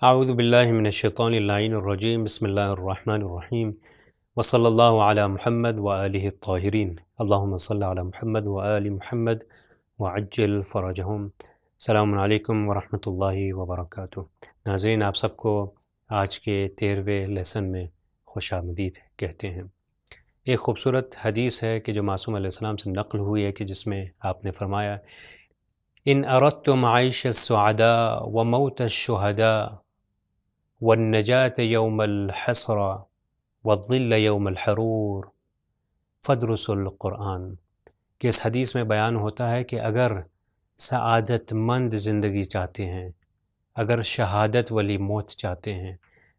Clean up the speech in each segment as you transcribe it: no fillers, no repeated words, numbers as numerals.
اعوذ باللہ من الشیطان اللعین الرجیم بسم اللہ الرحمن الرحیم وصلی اللہ علی محمد وآلہ الطاہرین اللہم صلی علی محمد وآل محمد وعجل فرجہم۔ السلام علیکم ورحمۃ اللہ وبرکاتہ۔ ناظرین، آپ سب کو آج کے 13ویں لیسن میں خوش آمدید کہتے ہیں۔ ایک خوبصورت حدیث ہے کہ جو معصوم علیہ السلام سے نقل ہوئی ہے کہ جس میں آپ نے فرمایا: ان اردتم عیش السعداء وموت الشہداء والنجاة یوم الحسرہ والظل یوم الحرور فدرسوا القرآن۔ کہ اس حدیث میں بیان ہوتا ہے کہ اگر سعادت مند زندگی چاہتے ہیں، اگر شہادت والی موت چاہتے ہیں،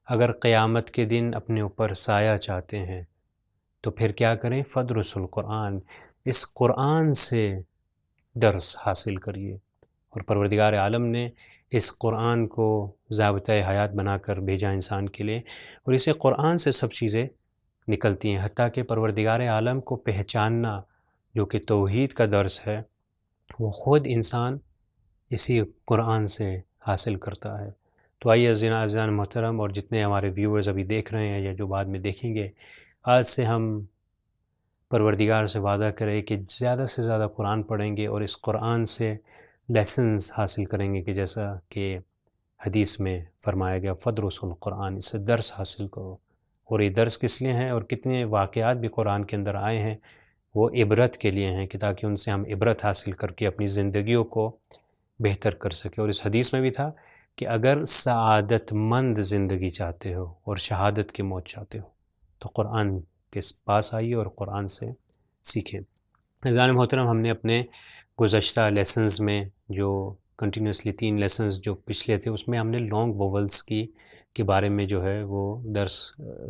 اگر قیامت کے دن اپنے اوپر سایہ چاہتے ہیں تو پھر کیا کریں؟ فدرسوا القرآن، اس قرآن سے درس حاصل کریے۔ اور پروردگار عالم نے اس قرآن کو ضابطۂ حیات بنا کر بھیجا انسان کے لیے، اور اسے قرآن سے سب چیزیں نکلتی ہیں، حتیٰ کہ پروردگار عالم کو پہچاننا جو کہ توحید کا درس ہے وہ خود انسان اسی قرآن سے حاصل کرتا ہے۔ تو آئیے عزیزان محترم اور جتنے ہمارے ویورز ابھی دیکھ رہے ہیں یا جو بعد میں دیکھیں گے، آج سے ہم پروردگار سے وعدہ کریں کہ زیادہ سے زیادہ قرآن پڑھیں گے اور اس قرآن سے لیسنز حاصل کریں گے، کہ جیسا کہ حدیث میں فرمایا گیا فدرسوا القرآن، اس سے درس حاصل کرو۔ اور یہ درس کس لیے ہیں؟ اور کتنے واقعات بھی قرآن کے اندر آئے ہیں وہ عبرت کے لیے ہیں، کہ تاکہ ان سے ہم عبرت حاصل کر کے اپنی زندگیوں کو بہتر کر سکیں۔ اور اس حدیث میں بھی تھا کہ اگر سعادت مند زندگی چاہتے ہو اور شہادت کی موت چاہتے ہو تو قرآن کے پاس آئیے اور قرآن سے سیکھیں۔ عزیزان محترم، ہم نے اپنے گزشتہ لیسنز میں جو کنٹینیوسلی 3 لیسنز جو پچھلے تھے اس میں ہم نے لانگ ووولز کے بارے میں جو ہے وہ درس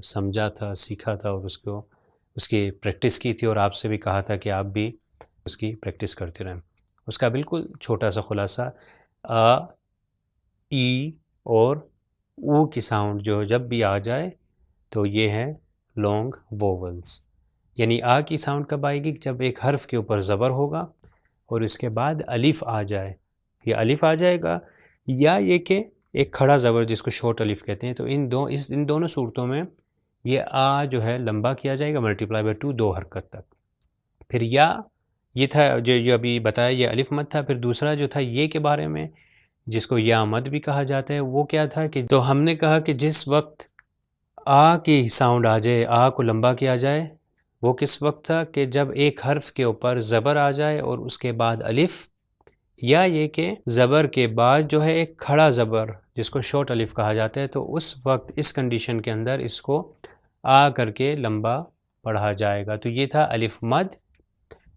سمجھا تھا، سیکھا تھا، اور اس کی پریکٹس کی تھی، اور آپ سے بھی کہا تھا کہ آپ بھی اس کی پریکٹس کرتے رہیں۔ اس کا بالکل چھوٹا سا خلاصہ: آ، ای اور او کی ساؤنڈ جو جب بھی آ جائے تو یہ ہے لانگ ووولز۔ یعنی آ کی ساؤنڈ کب آئے گی؟ جب ایک حرف کے اوپر زبر ہوگا اور اس کے بعد الف آ جائے، یہ الف آ جائے گا، یا یہ کہ ایک کھڑا زبر جس کو شورٹ الف کہتے ہیں۔ تو ان دونوں صورتوں میں یہ آ جو ہے لمبا کیا جائے گا ملٹیپلائی بائی 2، 2 حرکت تک۔ پھر یا، یہ تھا جو ابھی بتایا، یہ الف مد تھا۔ پھر دوسرا جو تھا یہ کے بارے میں، جس کو یا مد بھی کہا جاتا ہے، وہ کیا تھا کہ تو ہم نے کہا کہ جس وقت آ کی ساؤنڈ آ جائے، آ کو لمبا کیا جائے، وہ کس وقت تھا کہ جب ایک حرف کے اوپر زبر آ جائے اور اس کے بعد الف، یا یہ کہ زبر کے بعد جو ہے ایک کھڑا زبر جس کو شورٹ الف کہا جاتا ہے، تو اس وقت اس کنڈیشن کے اندر اس کو آ کر کے لمبا پڑھا جائے گا۔ تو یہ تھا الف مد۔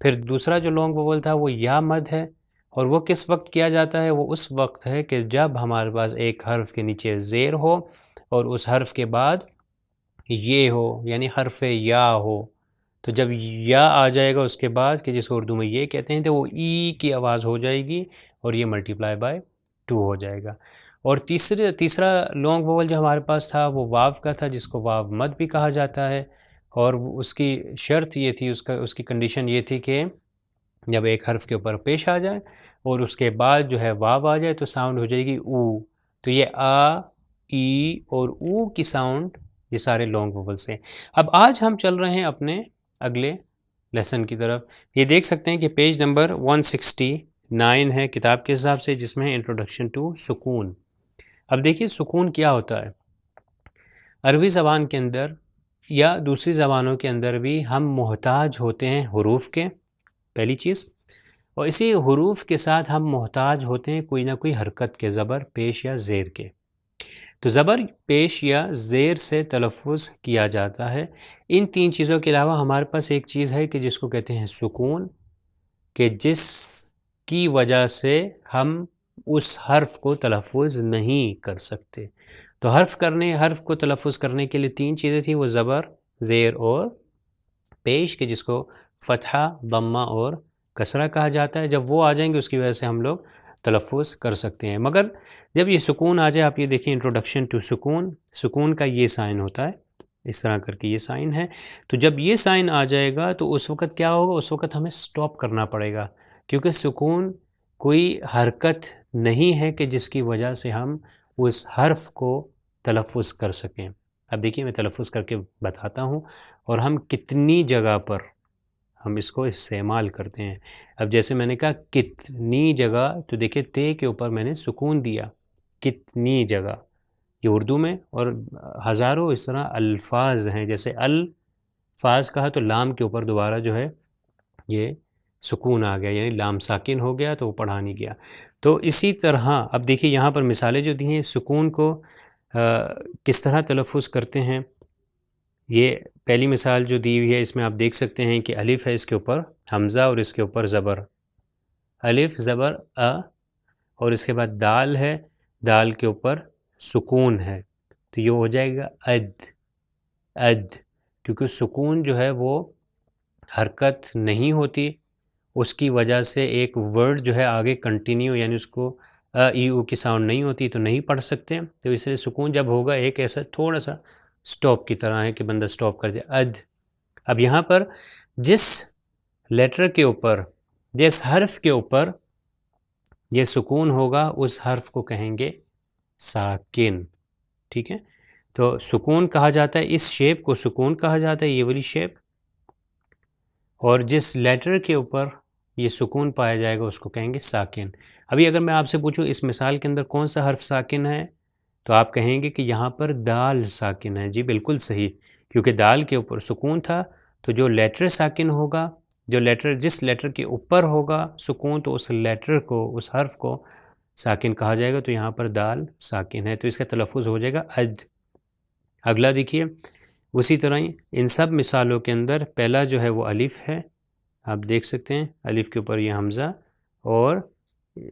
پھر دوسرا جو لانگ ووول تھا وہ یا مد ہے، اور وہ کس وقت کیا جاتا ہے؟ وہ اس وقت ہے کہ جب ہمارے پاس ایک حرف کے نیچے زیر ہو اور اس حرف کے بعد یہ ہو، یعنی حرف یا ہو۔ تو جب یا آ جائے گا اس کے بعد، کہ جس کو اردو میں یہ کہتے ہیں، تو وہ ای کی آواز ہو جائے گی اور یہ ملٹیپلائی بائی 2 ہو جائے گا۔ اور تیسرا لانگ ووول جو ہمارے پاس تھا وہ واو کا تھا، جس کو واو مد بھی کہا جاتا ہے، اور اس کی شرط یہ تھی، اس کی کنڈیشن یہ تھی کہ جب ایک حرف کے اوپر پیش آ جائے اور اس کے بعد جو ہے واو آ جائے تو ساؤنڈ ہو جائے گی او۔ تو یہ آ، ای اور او کی ساؤنڈ، یہ سارے لانگ ووولس ہیں۔ اب آج ہم چل رہے ہیں اپنے اگلے لیسن کی طرف۔ یہ دیکھ سکتے ہیں کہ پیج نمبر 169 ہے کتاب کے حساب سے، جس میں ہے انٹروڈکشن ٹو سکون۔ اب دیکھیے سکون کیا ہوتا ہے۔ عربی زبان کے اندر یا دوسری زبانوں کے اندر بھی ہم محتاج ہوتے ہیں حروف کے، پہلی چیز، اور اسی حروف کے ساتھ ہم محتاج ہوتے ہیں کوئی نہ کوئی حرکت کے، زبر پیش یا زیر کے۔ تو زبر پیش یا زیر سے تلفظ کیا جاتا ہے۔ ان 3 چیزوں کے علاوہ ہمارے پاس ایک چیز ہے کہ جس کو کہتے ہیں سکون، کہ جس کی وجہ سے ہم اس حرف کو تلفظ نہیں کر سکتے۔ تو حرف کو تلفظ کرنے کے لیے 3 چیزیں تھیں، وہ زبر، زیر اور پیش، کہ جس کو فتحہ، ضمہ اور کسرہ کہا جاتا ہے۔ جب وہ آ جائیں گے اس کی وجہ سے ہم لوگ تلفظ کر سکتے ہیں۔ مگر جب یہ سکون آ جائے، آپ یہ دیکھیں انٹروڈکشن ٹو سکون، سکون کا یہ سائن ہوتا ہے، اس طرح کر کے یہ سائن ہے۔ تو جب یہ سائن آ جائے گا تو اس وقت کیا ہوگا؟ اس وقت ہمیں سٹاپ کرنا پڑے گا، کیونکہ سکون کوئی حرکت نہیں ہے کہ جس کی وجہ سے ہم اس حرف کو تلفظ کر سکیں۔ اب دیکھیے میں تلفظ کر کے بتاتا ہوں اور ہم کتنی جگہ پر ہم اس کو استعمال کرتے ہیں۔ اب جیسے میں نے کہا کتنی جگہ، تو دیکھیں تے کے اوپر میں نے سکون دیا، کتنی جگہ، یہ اردو میں، اور ہزاروں اس طرح الفاظ ہیں، جیسے الفاظ کہا تو لام کے اوپر دوبارہ جو ہے یہ سکون آ گیا، یعنی لام ساکن ہو گیا تو وہ پڑھا نہیں گیا۔ تو اسی طرح اب دیکھیے یہاں پر مثالیں جو دی ہیں سکون کو کس طرح تلفظ کرتے ہیں۔ یہ پہلی مثال جو دی ہوئی ہے اس میں آپ دیکھ سکتے ہیں کہ الف ہے، اس کے اوپر حمزہ اور اس کے اوپر زبر، الف زبر اور اس کے بعد دال ہے، دال کے اوپر سکون ہے، تو یہ ہو جائے گا اد، کیونکہ سکون جو ہے وہ حرکت نہیں ہوتی، اس کی وجہ سے ایک ورڈ جو ہے آگے کنٹینیو، یعنی اس کو ای او کی ساؤنڈ نہیں ہوتی تو نہیں پڑھ سکتے، تو اس لیے سکون جب ہوگا ایک ایسا تھوڑا سا سٹاپ کی طرح ہے کہ بندہ سٹاپ کر دے، اد۔ اب یہاں پر جس لیٹر کے اوپر، جس حرف کے اوپر یہ سکون ہوگا اس حرف کو کہیں گے ساکن، ٹھیک ہے؟ تو سکون کہا جاتا ہے، اس شیپ کو سکون کہا جاتا ہے، یہ والی شیپ، اور جس لیٹر کے اوپر یہ سکون پایا جائے گا اس کو کہیں گے ساکن۔ ابھی اگر میں آپ سے پوچھوں اس مثال کے اندر کون سا حرف ساکن ہے، تو آپ کہیں گے کہ یہاں پر دال ساکن ہے۔ جی بالکل صحیح، کیونکہ دال کے اوپر سکون تھا، تو جو لیٹر ساکن ہوگا، جو لیٹر جس لیٹر کے اوپر ہوگا سکون، تو اس لیٹر کو، اس حرف کو ساکن کہا جائے گا، تو یہاں پر دال ساکن ہے، تو اس کا تلفظ ہو جائے گا اد۔ اگلا دیکھیے اسی طرح ہی ان سب مثالوں کے اندر پہلا جو ہے وہ الف ہے، آپ دیکھ سکتے ہیں الف کے اوپر یہ حمزہ اور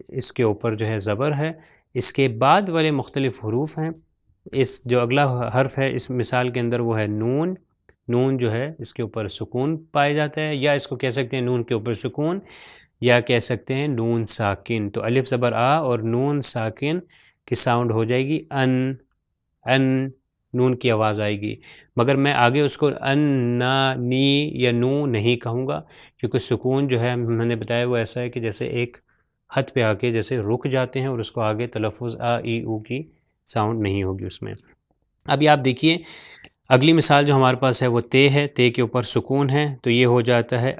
اس کے اوپر جو ہے زبر ہے، اس کے بعد والے مختلف حروف ہیں، اس جو اگلا حرف ہے اس مثال کے اندر وہ ہے نون، نون جو ہے اس کے اوپر سکون پایا جاتا ہے، یا اس کو کہہ سکتے ہیں نون کے اوپر سکون، یا کہہ سکتے ہیں نون ساکن، تو الف زبر آ اور نون ساکن کی ساؤنڈ ہو جائے گی ان، نون کی آواز آئے گی، مگر میں آگے اس کو ان، نا، نی یا نو نہیں کہوں گا، کیونکہ سکون جو ہے میں نے بتایا وہ ایسا ہے کہ جیسے ایک حد پہ آ کے جیسے رک جاتے ہیں اور اس کو آگے تلفظ آ ای او کی ساؤنڈ نہیں ہوگی اس میں۔ ابھی آپ دیکھیے اگلی مثال جو ہمارے پاس ہے وہ تے ہے، تے کے اوپر سکون ہے، تو یہ ہو جاتا ہے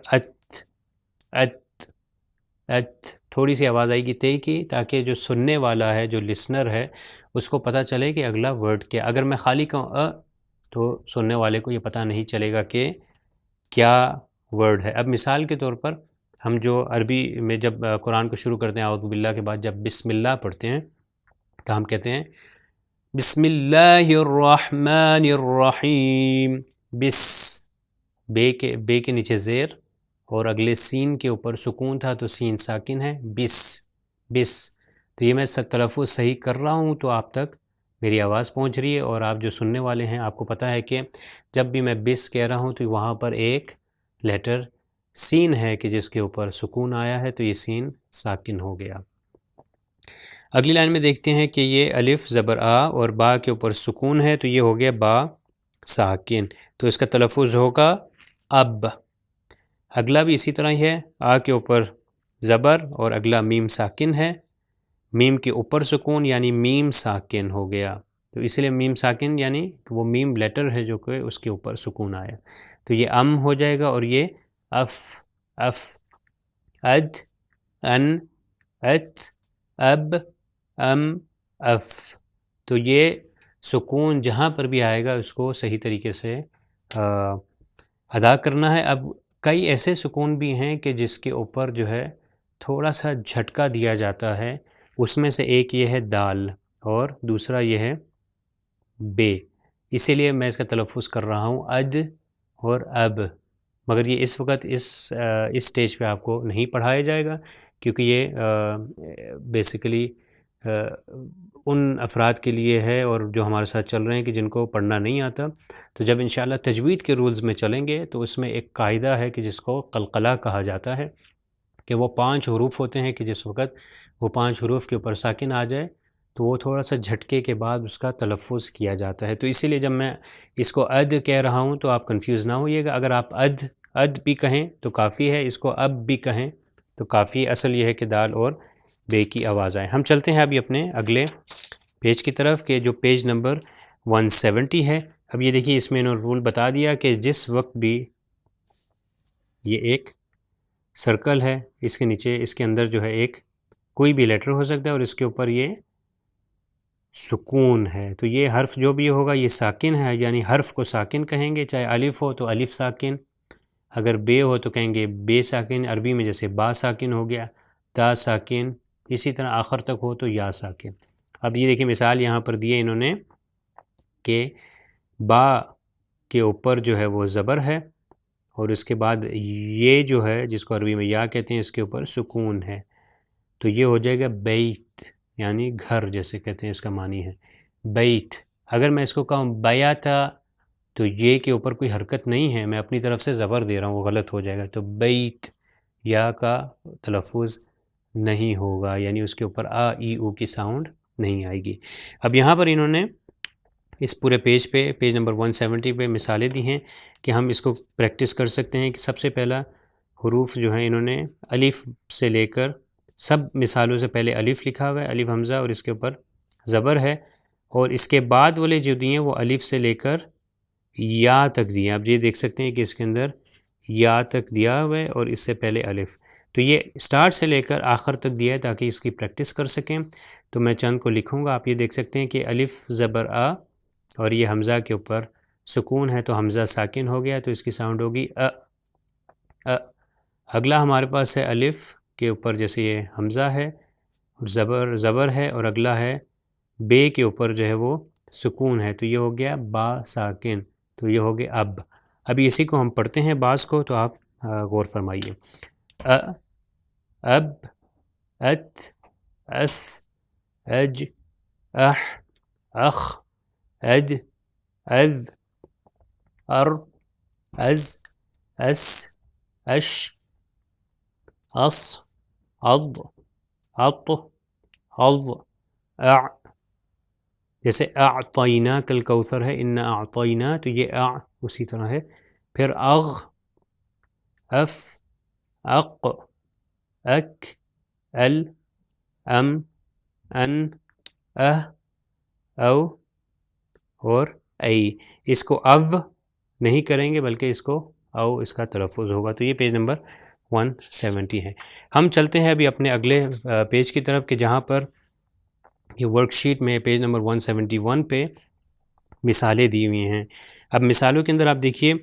ات، تھوڑی سی آواز آئے گی تے کی، تاکہ جو سننے والا ہے، جو لسنر ہے، اس کو پتہ چلے کہ اگلا ورڈ کیا۔ اگر میں خالی کہوں تو سننے والے کو یہ پتہ نہیں چلے گا کہ کیا ورڈ ہے۔ اب مثال کے طور پر ہم جو عربی میں جب قرآن کو شروع کرتے ہیں اعوذ باللہ کے بعد جب بسم اللہ پڑھتے ہیں تو ہم کہتے ہیں بسم اللہ الرحمن الرحیم، بے کے نیچے زیر اور اگلے سین کے اوپر سکون تھا تو سین ساکن ہے، بس، تو یہ میں تلفظ صحیح کر رہا ہوں تو آپ تک میری آواز پہنچ رہی ہے، اور آپ جو سننے والے ہیں آپ کو پتہ ہے کہ جب بھی میں بس کہہ رہا ہوں تو وہاں پر ایک لیٹر سین ہے کہ جس کے اوپر سکون آیا ہے، تو یہ سین ساکن ہو گیا۔ اگلی لائن میں دیکھتے ہیں کہ یہ الف زبر آ اور با کے اوپر سکون ہے، تو یہ ہو گیا با ساکن، تو اس کا تلفظ ہوگا اب۔ اگلا بھی اسی طرح ہی ہے، آ کے اوپر زبر اور اگلا میم ساکن ہے، میم کے اوپر سکون یعنی میم ساکن ہو گیا، تو اس لیے میم ساکن یعنی وہ میم لیٹر ہے جو کہ اس کے اوپر سکون آیا، تو یہ ام ہو جائے گا، اور یہ اف، اد، ان، ات، اب، ام، اف، تو یہ سکون جہاں پر بھی آئے گا اس کو صحیح طریقے سے ادا کرنا ہے۔ اب کئی ایسے سکون بھی ہیں کہ جس کے اوپر جو ہے تھوڑا سا جھٹکا دیا جاتا ہے، اس میں سے ایک یہ ہے دال اور دوسرا یہ ہے بے، اسی لیے میں اس کا تلفظ کر رہا ہوں اد اور اب، مگر یہ اس وقت اس سٹیج پہ آپ کو نہیں پڑھایا جائے گا، کیونکہ یہ بیسیکلی ان افراد کے لیے ہے اور جو ہمارے ساتھ چل رہے ہیں کہ جن کو پڑھنا نہیں آتا، تو جب انشاءاللہ تجوید کے رولز میں چلیں گے تو اس میں ایک قاعدہ ہے کہ جس کو قلقلہ کہا جاتا ہے، کہ وہ 5 حروف ہوتے ہیں کہ جس وقت وہ 5 حروف کے اوپر ساکن آ جائے تو وہ تھوڑا سا جھٹکے کے بعد اس کا تلفظ کیا جاتا ہے، تو اسی لیے جب میں اس کو اد کہہ رہا ہوں تو آپ کنفیوز نہ ہوئیے گا، اگر آپ اد بھی کہیں تو کافی ہے، اس کو اب بھی کہیں تو کافی، اصل یہ ہے کہ دال اور بے کی آواز آئے۔ ہم چلتے ہیں ابھی اپنے اگلے پیج کی طرف کہ جو پیج نمبر 170 ہے۔ اب یہ دیکھیے اس میں انہوں نے رول بتا دیا کہ جس وقت بھی یہ ایک سرکل ہے، اس کے نیچے اس کے اندر جو ہے ایک کوئی بھی لیٹر ہو سکتا ہے اور اس کے اوپر یہ سکون ہے، تو یہ حرف جو بھی ہوگا یہ ساکن ہے، یعنی حرف کو ساکن کہیں گے، چاہے الف ہو تو الف ساکن، اگر بے ہو تو کہیں گے بے ساکن، عربی میں جیسے با ساکن ہو گیا، تا ساکن، اسی طرح آخر تک ہو تو یا ساکن۔ اب یہ دیکھیں مثال یہاں پر دیے انہوں نے کہ با کے اوپر جو ہے وہ زبر ہے اور اس کے بعد یہ جو ہے جس کو عربی میں یا کہتے ہیں اس کے اوپر سکون ہے، تو یہ ہو جائے گا بیت، یعنی گھر جیسے کہتے ہیں، اس کا معنی ہے بیت۔ اگر میں اس کو کہوں بیاتا تو یہ کے اوپر کوئی حرکت نہیں ہے، میں اپنی طرف سے زبر دے رہا ہوں، وہ غلط ہو جائے گا، تو بیت یا کا تلفظ نہیں ہوگا، یعنی اس کے اوپر آ ای او کی ساؤنڈ نہیں آئے گی۔ اب یہاں پر انہوں نے اس پورے پیج پہ پیج نمبر 170 پہ مثالیں دی ہیں کہ ہم اس کو پریکٹس کر سکتے ہیں کہ سب سے پہلا حروف جو ہیں انہوں نے الف سے لے کر سب مثالوں سے پہلے الف لکھا ہوا ہے، الف حمزہ اور اس کے اوپر زبر ہے، اور اس کے بعد والے جو دیے ہیں وہ الف سے لے کر یا تک دیے، آپ یہ دیکھ سکتے ہیں کہ اس کے اندر یا تک دیا ہوا ہے اور اس سے پہلے الف، تو یہ اسٹارٹ سے لے کر آخر تک دیا ہے تاکہ اس کی پریکٹس کر سکیں۔ تو میں چند کو لکھوں گا، آپ یہ دیکھ سکتے ہیں کہ الف زبر آ اور یہ حمزہ کے اوپر سکون ہے تو حمزہ ساکن ہو گیا تو اس کی ساؤنڈ ہوگی اگلا ہمارے پاس ہے الف کے اوپر جیسے یہ حمزہ ہے اور زبر ہے، اور اگلا ہے بے کے اوپر جو ہے وہ سکون ہے تو یہ ہو گیا با ساکن، تو یہ ہو گیا اب۔ ابھی اسی کو ہم پڑھتے ہیں بعض کو، تو آپ غور فرمائیے، اب، ات، اس، اج، اح، اخ، اد، اذ، ار، از، اس، اش، اص، اض، اط، اض، اع، جیسے اعطیناک الکوثر ہے، انا اعطینا، تو یہ اع اسی طرح ہے، پھر اغ، اف، اق، اک، ال، ام، ان، اہ، او اور ای۔ اس کو اب نہیں کریں گے بلکہ اس کو او اس کا تلفظ ہوگا، تو یہ پیج نمبر 170 ہے۔ ہم چلتے ہیں ابھی اپنے اگلے پیج کی طرف کہ جہاں پر یہ ورک شیٹ میں پیج نمبر 171 پہ مثالیں دی ہوئی ہیں۔ اب مثالوں کے اندر آپ دیکھیے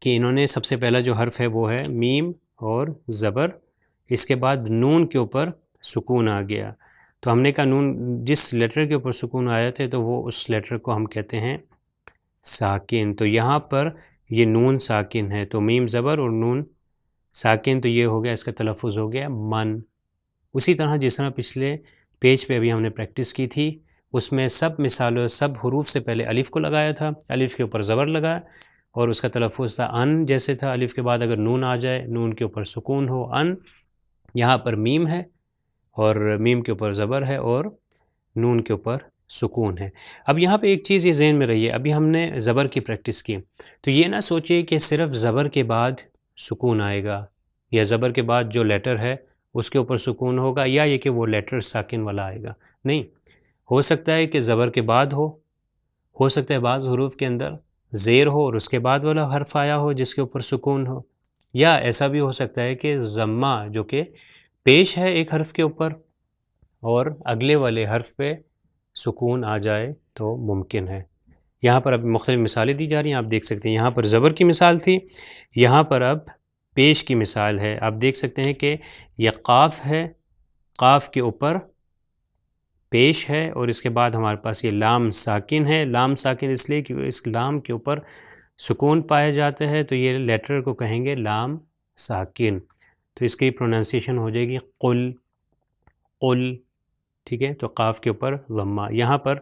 کہ انہوں نے سب سے پہلا جو حرف ہے وہ ہے میم اور زبر، اس کے بعد نون کے اوپر سکون آ گیا، تو ہم نے کہا نون جس لیٹر کے اوپر سکون آیا تھے تو وہ اس لیٹر کو ہم کہتے ہیں ساکن، تو یہاں پر یہ نون ساکن ہے، تو میم زبر اور نون ساکن، تو یہ ہو گیا، اس کا تلفظ ہو گیا من۔ اسی طرح جس طرح پچھلے پیج پہ ابھی ہم نے پریکٹس کی تھی، اس میں سب مثالوں سب حروف سے پہلے الف کو لگایا تھا، الف کے اوپر زبر لگایا اور اس کا تلفظ تھا ان، جیسے تھا الف کے بعد اگر نون آ جائے، نون کے اوپر سکون ہو ان، یہاں پر میم ہے اور میم کے اوپر زبر ہے اور نون کے اوپر سکون ہے۔ اب یہاں پہ ایک چیز یہ ذہن میں رہی ہے، ابھی ہم نے زبر کی پریکٹس کی، تو یہ نہ سوچئے کہ صرف زبر کے بعد سکون آئے گا یا زبر کے بعد جو لیٹر ہے اس کے اوپر سکون ہوگا، یا یہ کہ وہ لیٹر ساکن والا آئے گا، نہیں، ہو سکتا ہے کہ زبر کے بعد ہو سکتا ہے بعض حروف کے اندر زیر ہو اور اس کے بعد والا حرف آیا ہو جس کے اوپر سکون ہو، یا ایسا بھی ہو سکتا ہے کہ ضمہ جو کہ پیش ہے ایک حرف کے اوپر اور اگلے والے حرف پہ سکون آ جائے تو ممکن ہے۔ یہاں پر اب مختلف مثالیں دی جا رہی ہیں، آپ دیکھ سکتے ہیں، یہاں پر زبر کی مثال تھی، یہاں پر اب پیش کی مثال ہے۔ آپ دیکھ سکتے ہیں کہ یہ قاف ہے، قاف کے اوپر پیش ہے اور اس کے بعد ہمارے پاس یہ لام ساکن ہے، لام ساکن اس لیے کہ اس لام کے اوپر سکون پایا جاتا ہے، تو یہ لیٹر کو کہیں گے لام ساکن، تو اس کی پروننسیشن ہو جائے گی قل، قل، ٹھیک ہے، تو قاف کے اوپر ضمہ، یہاں پر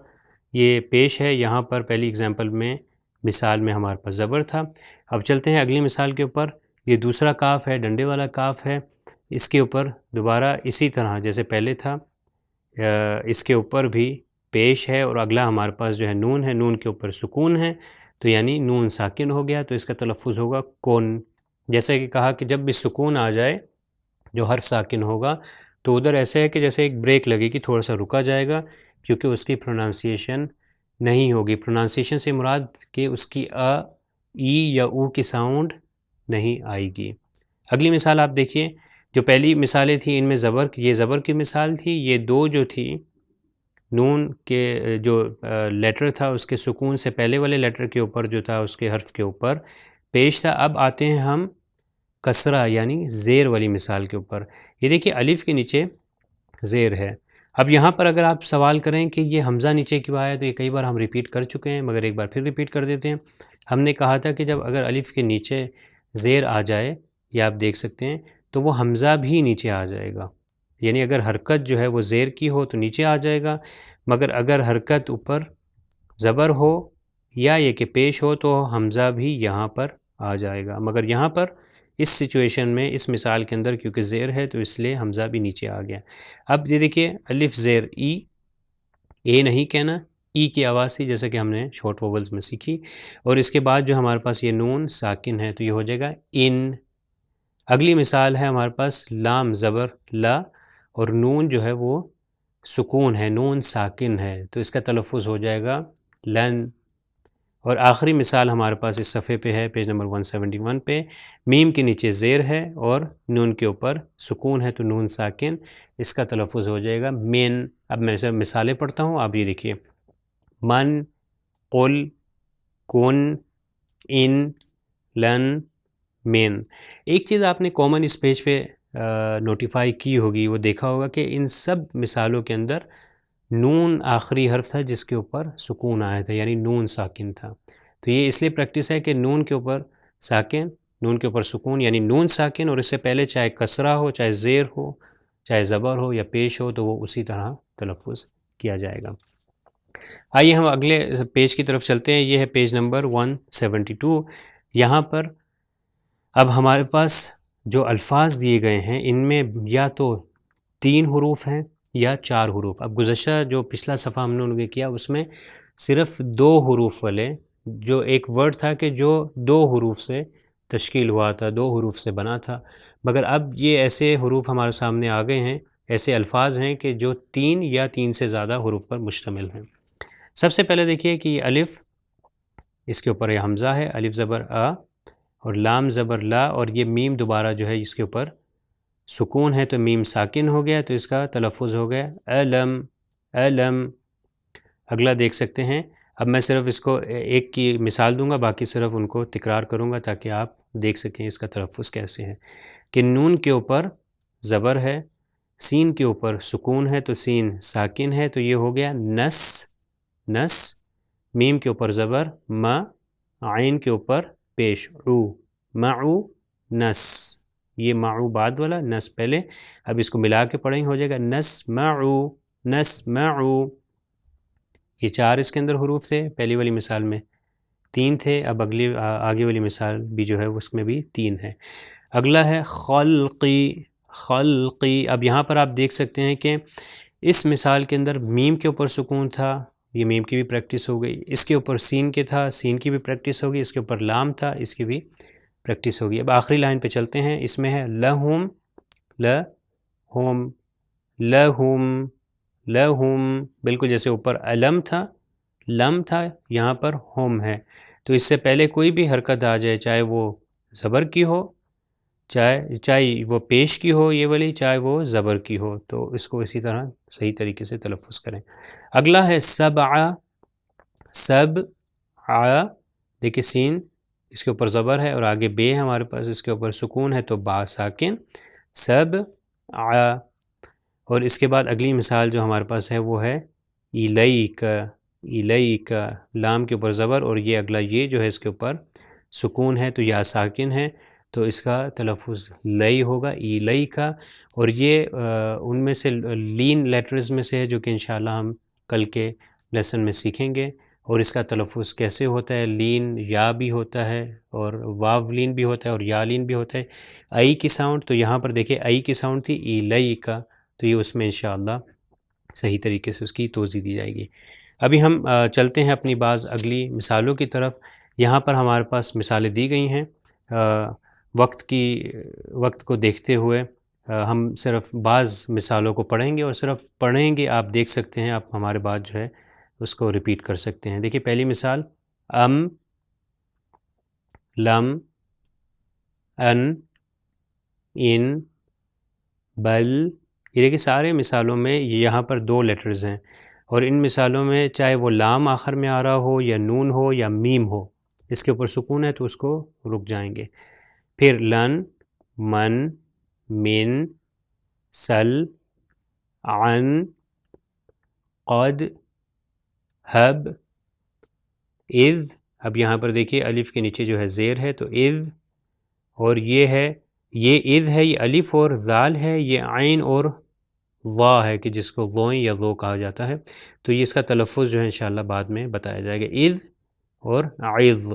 یہ پیش ہے، یہاں پر پہلی اگزامپل میں مثال میں ہمارے پاس زبر تھا۔ اب چلتے ہیں اگلی مثال کے اوپر، یہ دوسرا کاف ہے، ڈنڈے والا کاف ہے، اس کے اوپر دوبارہ اسی طرح جیسے پہلے تھا، اس کے اوپر بھی پیش ہے اور اگلا ہمارے پاس جو ہے نون ہے، نون کے اوپر سکون ہے، تو یعنی نون ساکن ہو گیا، تو اس کا تلفظ ہوگا کن۔ جیسے کہ کہا کہ جب بھی سکون آ جائے جو حرف ساکن ہوگا تو ادھر ایسے ہے کہ جیسے ایک بریک لگے گی، تھوڑا سا رکا جائے گا، کیونکہ اس کی پرونانسیشن نہیں ہوگی. پرونانسیشن سے مراد کہ اس کی ای یا او کی ساؤنڈ نہیں آئے گی. اگلی مثال آپ دیکھیے. جو پہلی مثالیں تھیں ان میں یہ زبر کی مثال تھی. یہ دو جو تھی نون کے جو لیٹر تھا اس کے سکون سے پہلے والے لیٹر کے اوپر جو تھا اس کے حرف کے اوپر پیش تھا. اب آتے ہیں ہم کسرہ یعنی زیر والی مثال کے اوپر. یہ دیکھیے الف کے نیچے زیر ہے. اب یہاں پر اگر آپ سوال کریں کہ یہ حمزہ نیچے کیوں آیا، تو یہ کئی بار ہم ریپیٹ کر چکے ہیں مگر ایک بار پھر ریپیٹ کر دیتے ہیں. ہم نے کہا تھا کہ جب اگر الف کے نیچے زیر آ جائے، یا آپ دیکھ سکتے ہیں، تو وہ حمزہ بھی نیچے آ جائے گا. یعنی اگر حرکت جو ہے وہ زیر کی ہو تو نیچے آ جائے گا، مگر اگر حرکت اوپر زبر ہو یا یہ کہ پیش ہو تو حمزہ بھی یہاں پر آ جائے گا. مگر یہاں پر اس سچویشن میں اس مثال کے اندر کیونکہ زیر ہے تو اس لیے حمزہ بھی نیچے آ گیا. اب یہ دیکھیے الف زیر ای، اے نہیں کہنا، ای کی آواز سی جیسا کہ ہم نے شارٹ ووولز میں سیکھی. اور اس کے بعد جو ہمارے پاس یہ نون ساکن ہے تو یہ ہو جائے گا ان. اگلی مثال ہے ہمارے پاس لام زبر لا اور نون جو ہے وہ سکون ہے، نون ساکن ہے تو اس کا تلفظ ہو جائے گا لن. اور آخری مثال ہمارے پاس اس صفحے پہ ہے، پیج نمبر 171 پہ. میم کے نیچے زیر ہے اور نون کے اوپر سکون ہے تو نون ساکن، اس کا تلفظ ہو جائے گا من. اب میں سے مثالیں پڑھتا ہوں، آپ یہ دیکھیے. من، قل، کن، ان، لن، من. ایک چیز آپ نے کامن اس پیج پہ نوٹیفائی کی ہوگی، وہ دیکھا ہوگا کہ ان سب مثالوں کے اندر نون آخری حرف تھا جس کے اوپر سکون آیا تھا، یعنی نون ساکن تھا. تو یہ اس لیے پریکٹس ہے کہ نون کے اوپر ساکن، نون کے اوپر سکون یعنی نون ساکن، اور اس سے پہلے چاہے کسرہ ہو، چاہے زیر ہو، چاہے زبر ہو یا پیش ہو تو وہ اسی طرح تلفظ کیا جائے گا. آئیے ہم اگلے پیج کی طرف چلتے ہیں. یہ ہے پیج نمبر 172. یہاں پر اب ہمارے پاس جو الفاظ دیے گئے ہیں ان میں یا تو 3 حروف ہیں یا 4 حروف. اب گزشتہ جو پچھلا صفحہ ہم نے کیا اس میں صرف 2 حروف والے جو ایک ورڈ تھا کہ جو 2 حروف سے تشکیل ہوا تھا، 2 حروف سے بنا تھا. مگر اب یہ ایسے حروف ہمارے سامنے آ گئے ہیں، ایسے الفاظ ہیں کہ جو 3 یا 3 سے زیادہ حروف پر مشتمل ہیں. سب سے پہلے دیکھیے کہ یہ الف، اس کے اوپر یہ حمزہ ہے، الف زبر آ، اور لام زبر لا، اور یہ میم دوبارہ جو ہے اس کے اوپر سکون ہے تو میم ساکن ہو گیا تو اس کا تلفظ ہو گیا علم. علم. اگلا دیکھ سکتے ہیں. اب میں صرف اس کو ایک کی مثال دوں گا، باقی صرف ان کو تکرار کروں گا تاکہ آپ دیکھ سکیں اس کا تلفظ کیسے ہے. کہ نون کے اوپر زبر ہے، سین کے اوپر سکون ہے تو سین ساکن ہے تو یہ ہو گیا نس. نس. میم کے اوپر زبر ما، عین کے اوپر پیش عو، معو نس. یہ معو بعد والا، نس پہلے. اب اس کو ملا کے پڑھیں ہو جائے گا نس معو. نس معو. یہ 4 اس کے اندر حروف تھے، پہلی والی مثال میں 3 تھے. اب آگے والی مثال بھی جو ہے اس میں بھی 3 ہے. اگلا ہے خلقی. خلقی. اب یہاں پر آپ دیکھ سکتے ہیں کہ اس مثال کے اندر میم کے اوپر سکون تھا، یہ میم کی بھی پریکٹس ہو گئی. اس کے اوپر سین کے تھا، سین کی بھی پریکٹس ہوگی. اس کے اوپر لام تھا، اس کی بھی پریکٹس ہوگی. اب آخری لائن پہ چلتے ہیں. اس میں ہے لہم. لہم. لہم. لہم. بالکل جیسے اوپر علم تھا، لم تھا، یہاں پر ہوم ہے. تو اس سے پہلے کوئی بھی حرکت آ جائے، چاہے وہ زبر کی ہو، چاہے وہ پیش کی ہو یہ والی، چاہے وہ زبر کی ہو، تو اس کو اسی طرح صحیح طریقے سے تلفظ کریں. اگلا ہے سبع. سبع. دیکھیں سین اس کے اوپر زبر ہے اور آگے بے ہمارے پاس، اس کے اوپر سکون ہے تو با ساکن. سبع. اور اس کے بعد اگلی مثال جو ہمارے پاس ہے وہ ہے الیک. الیک. لام کے اوپر زبر اور یہ اگلا یہ جو ہے اس کے اوپر سکون ہے تو یا ساکن ہے تو اس کا تلفظ لئی ہوگا الیک. اور یہ ان میں سے لین لیٹرز میں سے ہے جو کہ انشاءاللہ ہم کل کے لیسن میں سیکھیں گے. اور اس کا تلفظ کیسے ہوتا ہے. لین یا بھی ہوتا ہے اور واو لین بھی ہوتا ہے اور یا لین بھی ہوتا ہے. ای کی ساؤنڈ، تو یہاں پر دیکھیں ای کی ساؤنڈ تھی الیک، تو یہ اس میں انشاءاللہ صحیح طریقے سے اس کی توضیح دی جائے گی. ابھی ہم چلتے ہیں اپنی بعض اگلی مثالوں کی طرف. یہاں پر ہمارے پاس مثالیں دی گئی ہیں وقت کو دیکھتے ہوئے. ہم صرف بعض مثالوں کو پڑھیں گے اور صرف پڑھیں گے، آپ دیکھ سکتے ہیں، آپ ہمارے بعد جو ہے اس کو ریپیٹ کر سکتے ہیں۔ دیکھیے پہلی مثال، ام، لم، ان، ان، بل۔ یہ دیکھیے سارے مثالوں میں یہاں پر 2 لیٹرز ہیں، اور ان مثالوں میں چاہے وہ لام آخر میں آ رہا ہو یا نون ہو یا میم ہو، اس کے اوپر سکون ہے تو اس کو رک جائیں گے۔ پھر لن، من، من، سل، عن، قد، حب، اذ۔ اب یہاں پر دیکھیے الف کے نیچے جو ہے زیر ہے تو اذ، اور یہ ہے، یہ اذ ہے، یہ الف اور ذال ہے، یہ عین اور وا ہے کہ جس کو ضوئیں یا ذو کہا جاتا ہے، تو یہ اس کا تلفظ جو ہے انشاءاللہ بعد میں بتایا جائے گا۔ اذ اور عظ۔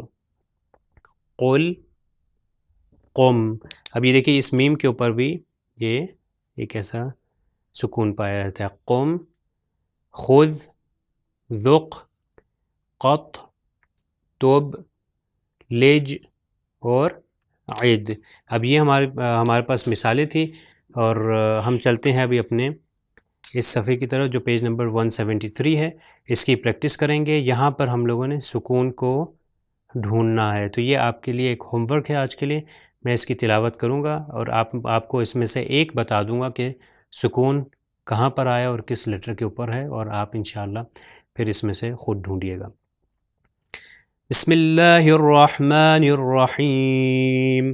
قل، قم۔ اب یہ دیکھیے اس میم کے اوپر بھی یہ ایک ایسا سکون پایا جاتا ہے، قم، خذ، ذق، قط، تب، لج اور عد۔ اب یہ ہمارے پاس مثالیں تھیں، اور ہم چلتے ہیں ابھی اپنے اس صفحے کی طرف جو پیج نمبر 173 ہے، اس کی پریکٹس کریں گے۔ یہاں پر ہم لوگوں نے سکون کو ڈھونڈنا ہے، تو یہ آپ کے لیے ایک ہوم ورک ہے آج کے لیے۔ میں اس کی تلاوت کروں گا اور آپ کو اس میں سے ایک بتا دوں گا کہ سکون کہاں پر آیا اور کس لیٹر کے اوپر ہے، اور آپ انشاءاللہ پھر اس میں سے خود ڈھونڈیے گا۔ بسم اللہ الرحمن الرحیم۔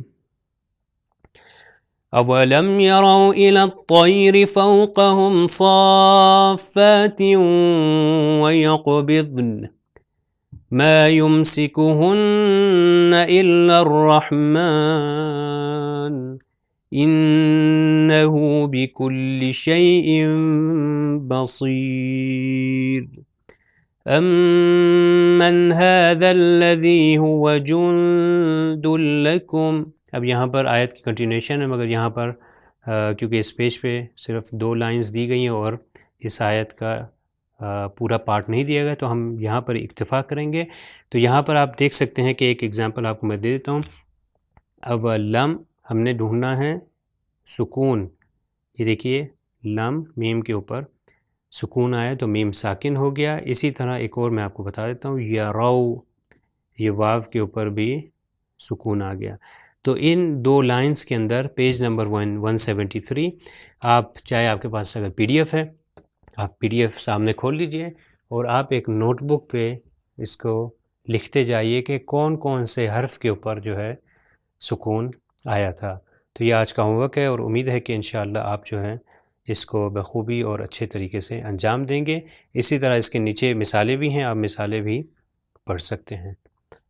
اولم يروا الى الطير فوقهم صافات ويقبضن ما يمسكهن الا الرحمن انه بكل شيء بصير امن هذا الذي هو جند لكم۔ اب یہاں پر آیت کی کنٹینیوشن ہے، مگر یہاں پر کیونکہ اس پیج پہ صرف 2 لائنز دی گئی ہیں اور اس آیت کا پورا پارٹ نہیں دیا گیا، تو ہم یہاں پر اکتفا کریں گے۔ تو یہاں پر آپ دیکھ سکتے ہیں کہ ایک ایگزامپل آپ کو میں دے دیتا ہوں۔ اب لم ہم نے ڈھونڈنا ہے سکون، یہ دیکھیے لم میم کے اوپر سکون آیا تو میم ساکن ہو گیا۔ اسی طرح ایک اور میں آپ کو بتا دیتا ہوں، یرو، یہ واو کے اوپر بھی سکون آ گیا۔ تو ان 2 لائنز کے اندر پیج نمبر 173، آپ چاہے آپ کے پاس اگر پی ڈی ایف ہے، آپ پی ڈی ایف سامنے کھول لیجئے اور آپ ایک نوٹ بک پہ اس کو لکھتے جائیے کہ کون کون سے حرف کے اوپر جو ہے سکون آیا تھا۔ تو یہ آج کا ہوم ورک ہے، اور امید ہے کہ انشاءاللہ آپ جو ہے اس کو بخوبی اور اچھے طریقے سے انجام دیں گے۔ اسی طرح اس کے نیچے مثالیں بھی ہیں، آپ مثالیں بھی پڑھ سکتے ہیں۔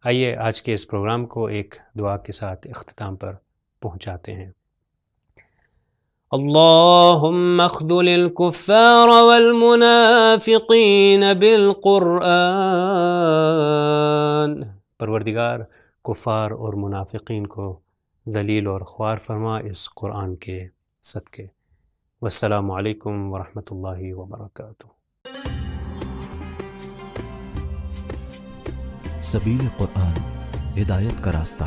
آئیے آج کے اس پروگرام کو ایک دعا کے ساتھ اختتام پر پہنچاتے ہیں۔ اللہم اخذل الکفار والمنافقین بالقرآن۔ پروردگار کفار اور منافقین کو ذلیل اور خوار فرما اس قرآن کے صدقے۔ والسلام علیکم ورحمۃ اللہ وبرکاتہ۔ سبیل قرآن، ہدایت کا راستہ۔